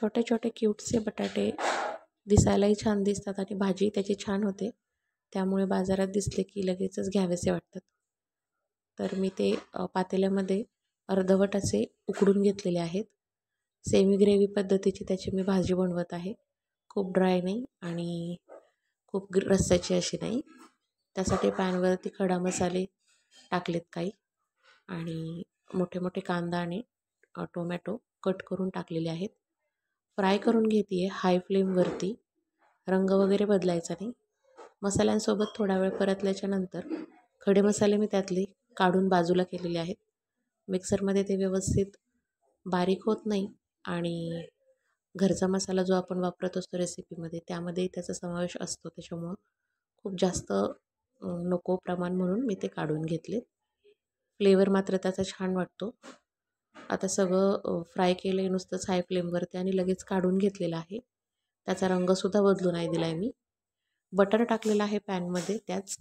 छोटे छोटे क्यूटसे बटाटे दिसायलाही छान दिसतात आणि भाजी त्याची छान होते, त्यामुळे बाजारात दिसले की लगेचच घ्यावेसे वाटतात. तर मी ते पातेल्यामध्ये अर्धवट असे उकडून घेतलेले आहेत. सेमी ग्रेव्ही पद्धतीची त्याची मी भाजी बनवत आहे. खूप ड्राय नाही आणि खूप रस्स्याची अशी नाही. त्यासाठी पॅनवरती खडा मसाले टाकलेत काही आणि मोठे मोठे कांदा आणि टोमॅटो कट करून टाकलेले आहेत. फ्राय करून घेते आहे हाय फ्लेमवरती. रंग वगैरे बदलायचा नाही. मसाल्यांसोबत थोडा वेळ परतल्याच्या नंतर खडे मसाले मी त्यातले काढून बाजूला केलेले आहेत. मिक्सरमध्ये ते व्यवस्थित बारीक होत नाही आणि घरचा मसाला जो आपण वापरत असतो रेसिपीमध्ये त्यामध्ये त्याचा समावेश असतो, त्याच्यामुळं खूप जास्त नको प्रमाण म्हणून मी ते काढून घेतले. फ्लेवर मात्र त्याचा छान वाटतो. आता सगळं फ्राय केलं आहे नुसतंच हाय फ्लेमवरती आणि लगेच काढून घेतलेलं आहे. त्याचा रंगसुद्धा बदलू नाही दिला आहे मी. बटर टाकलेलं आहे पॅनमध्ये त्याच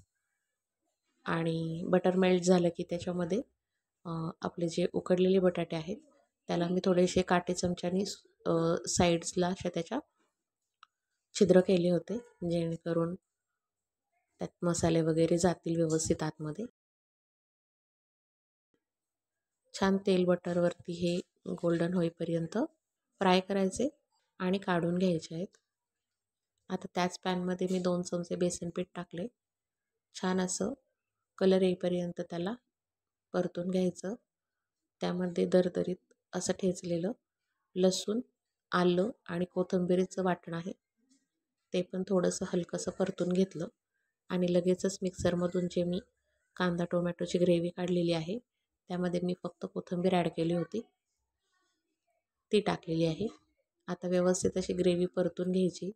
आणि बटर मेल्ट झालं की त्याच्यामध्ये आपले जे उकडलेले बटाटे आहेत त्याला मी थोडेसे काटे चमच्याने साईड्सला अशा त्याच्या छिद्र केले होते, जेणेकरून त्यात मसाले वगैरे जातील व्यवस्थित आतमध्ये. छान तेल बटरवरती हे गोल्डन होईपर्यंत फ्राय करायचे आणि काढून घ्यायचे आहेत. आता त्याच पॅनमध्ये मी 2 चमचे बेसन पीठ टाकले. छान असं कलर येईपर्यंत त्याला परतून घ्यायचं. त्यामध्ये दरदरीत असं ठेचलेलं लसूण, आलं आणि कोथिंबीरीचं वाटण आहे, ते पण थोडंसं हलकंसं परतून घेतलं आणि लगेचच मिक्सरमधून जे मी कांदा टोमॅटोची ग्रेव्ही काढलेली आहे त्यामध्ये मी फक्त कोथिंबीर ॲड केली होती, ती टाकलेली आहे. आता व्यवस्थित अशी ग्रेव्ही परतून घ्यायची.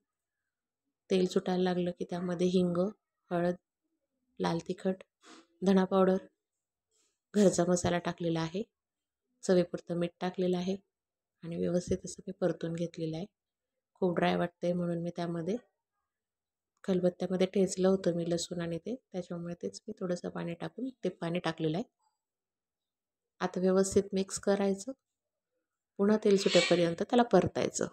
तेल सुटायला लागलं की त्यामध्ये हिंग, हळद, लाल तिखट, धणा पावडर, घरचा मसाला टाकलेला आहे, चवीपुरतं मीठ टाकलेलं आहे आणि व्यवस्थित असं मी परतून घेतलेलं आहे. खूप ड्राय वाटतंय म्हणून मी त्यामध्ये खलबत्त्यामध्ये ठेचलं होतं मी लसूण आणि ते, त्याच्यामुळे तेच मी थोडंसं पाणी टाकून ते पाणी टाकलेलं आहे. आता व्यवस्थित मिक्स करायचं. पुन्हा तेल सुटेपर्यंत त्याला परतायचं.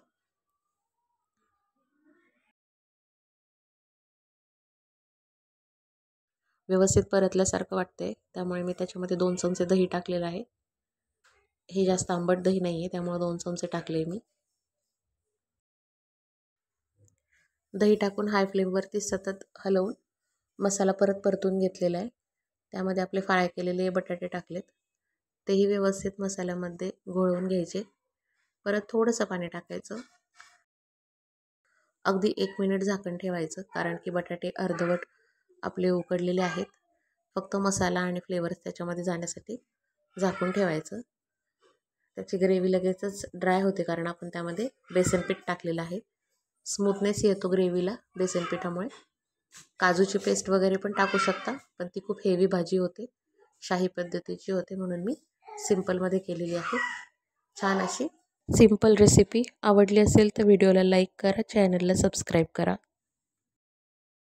व्यवस्थित परतल्यासारखं वाटतंय त्यामुळे मी त्याच्यामध्ये 2 चमचे दही टाकलेलं आहे. हे जास्त आंबट दही नाही आहे त्यामुळे 2 चमचे टाकले मी. दही टाकून हाय फ्लेमवरती सतत हलवून मसाला परत परतून घेतलेला आहे. त्यामध्ये आपले फ्राय केलेले बटाटे टाकलेत, तेही व्यवस्थित मसाल्यामध्ये घोळवून घ्यायचे. परत थोडंसं पाणी टाकायचं. अगदी 1 मिनिट झाकण ठेवायचं, कारण की बटाटे अर्धवट आपले उकडलेले आहेत. फक्त मसाला आणि फ्लेवर्स त्याच्यामध्ये जाण्यासाठी झाकून ठेवायचं. त्याची ग्रेव्ही लगेचच ड्राय होते कारण आपण त्यामध्ये बेसन पीठ टाकलेलं आहे. स्मूथनेस येतो ग्रेव्हीला बेसन पिठामुळे. काजूची पेस्ट वगैरे पण टाकू शकता, पण ती खूप हेवी भाजी होते, शाही पद्धतीची होते, म्हणून मी सिंपलमध्ये केलेली आहे. छान अशी सिंपल रेसिपी आवडली असेल तर व्हिडिओला लाईक करा, चॅनलला सबस्क्राईब करा.